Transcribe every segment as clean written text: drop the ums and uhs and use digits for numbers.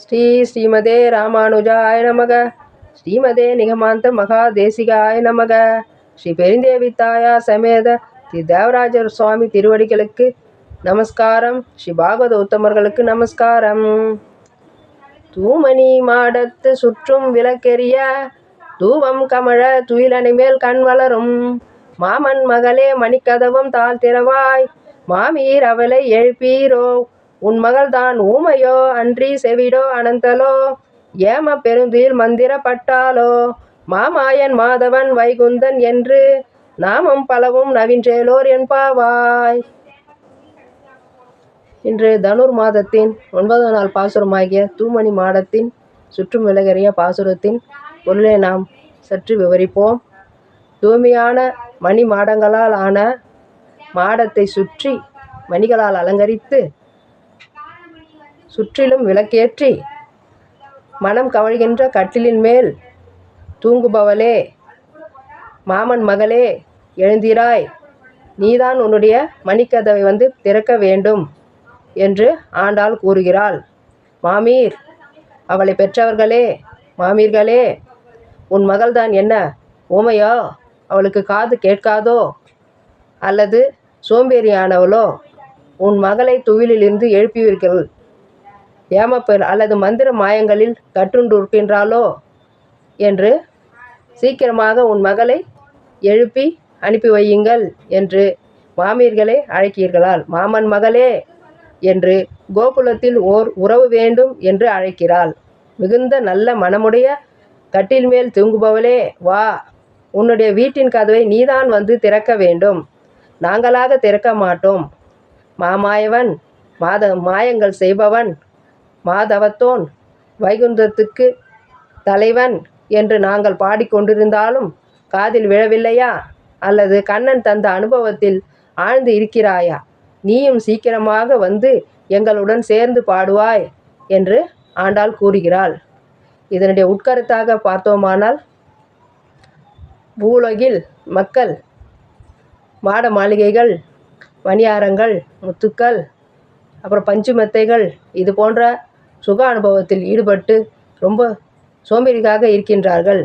ஸ்ரீமதே ராமானுஜாய நமக. ஸ்ரீமதே நிகமாந்த மகாதேசிகாய நமக. ஸ்ரீ பெருந்தேவித்தாயா சமேத திரு தேவராஜர் சுவாமி திருவடிகளுக்கு நமஸ்காரம். ஸ்ரீ பாகவத உத்தமர்களுக்கு நமஸ்காரம். தூமணி மாடத்து சுற்றும் விளக்கெரிய தூவம் கமழ துயிலணி மேல் கண் வளரும் மாமன் மகளே மணிக்கதவம் தாழ் திறவாய் மாமீர் அவளை எழுப்பீரோ உன் மகள்தான் ஊமையோ அன்றி செவிடோ அனந்தலோ ஏம பெருந்தில் மந்திரப்பட்டாலோ மாமாயன் மாதவன் வைகுந்தன் என்று நாமம் பலவும் நவின்றேலோர் என்பாவாய். இன்று தனுர் மாதத்தின் 9ஆம் நாள் பாசுரமாகிய தூமணி மாடத்தின் சுற்றும் விலகறிய பாசுரத்தின் பொருளை நாம் சற்று விவரிப்போம். தூய்மையான மணி மாடங்களால் ஆன மாடத்தை சுற்றி மணிகளால் அலங்கரித்து சுற்றிலும் விளக்கேற்றி மனம் கவழ்கின்ற கட்டிலின் மேல் தூங்குபவளே மாமன் மகளே எழுந்திராய், நீதான் உன்னுடைய மணிக்கதவை வந்து திறக்க வேண்டும் என்று ஆண்டாள் கூறுகிறாள். மாமீர் அவளை பெற்றவர்களே மாமீர்களே, உன் மகள்தான் என்ன ஊமையோ, அவளுக்கு காது கேட்காதோ, அல்லது சோம்பேறியானவளோ? உன் மகளை துயிலிலிருந்து எழுப்புவீர்கள் ஏமப்பெரு அல்லது மந்திர மாயங்களில் கற்றுண்டிருக்கின்றாளோ என்று சீக்கிரமாக உன் மகளை எழுப்பி அனுப்பி வையுங்கள் என்று மாமீர்களை அழைக்கிறீர்களால் மாமன் மகளே என்று கோகுலத்தில் ஓர் உறவு வேண்டும் என்று அழைக்கிறாள். மிகுந்த நல்ல மனமுடைய கட்டில் மேல் தூங்குபவளே வா, உன்னுடைய வீட்டின் கதவை நீதான் வந்து திறக்க வேண்டும், நாங்களாக திறக்க மாட்டோம். மாமாயவன் மாயங்கள் செய்பவன் மாதவத்தோன் வைகுந்தத்துக்கு தலைவன் என்று நாங்கள் பாடிக்கொண்டிருந்தாலும் காதில் விழவில்லையா? அல்லது கண்ணன் தந்த அனுபவத்தில் ஆழ்ந்து இருக்கிறாயா? நீயும் சீக்கிரமாக வந்து எங்களுடன் சேர்ந்து பாடுவாய் என்று ஆண்டாள் கூறுகிறாள். இதனுடைய உட்கருத்தாக பார்த்தோமானால், பூலோகில் மக்கள் மாட மாளிகைகள், மணியாரங்கள், முத்துக்கள், அப்புறம் பஞ்சுமெத்தைகள் இது போன்ற சுக அனுபவத்தில் ஈடுபட்டு ரொம்ப சோம்பேறியாக இருக்கின்றார்கள்.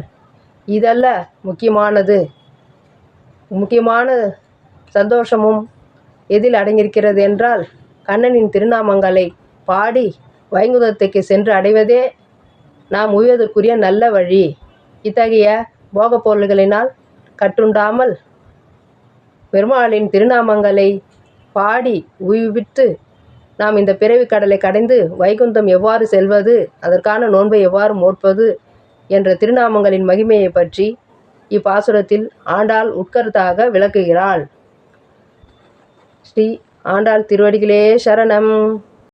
இதல்ல முக்கியமானது. முக்கியமான சந்தோஷமும் எதில் அடங்கியிருக்கிறது என்றால், கண்ணனின் திருநாமங்களை பாடி வைகுந்தத்துக்கு சென்று அடைவதே நாம் உய்வதற்குரிய நல்ல வழி. இத்தகைய போகப் பொருள்களினால் கட்டுண்டாமல் பெருமாளின் திருநாமங்களை பாடி உய்வித்து நாம் இந்த பிறவி கடலை கடைந்து வைகுந்தம் எவ்வாறு செல்வது, அதற்கான நோன்பை எவ்வாறு மோட்பது என்ற திருநாமங்களின் மகிமையை பற்றி இப்பாசுரத்தில் ஆண்டாள் உட்கருத்தாக விளக்குகிறாள். ஸ்ரீ ஆண்டாள் திருவடிகளே சரணம்.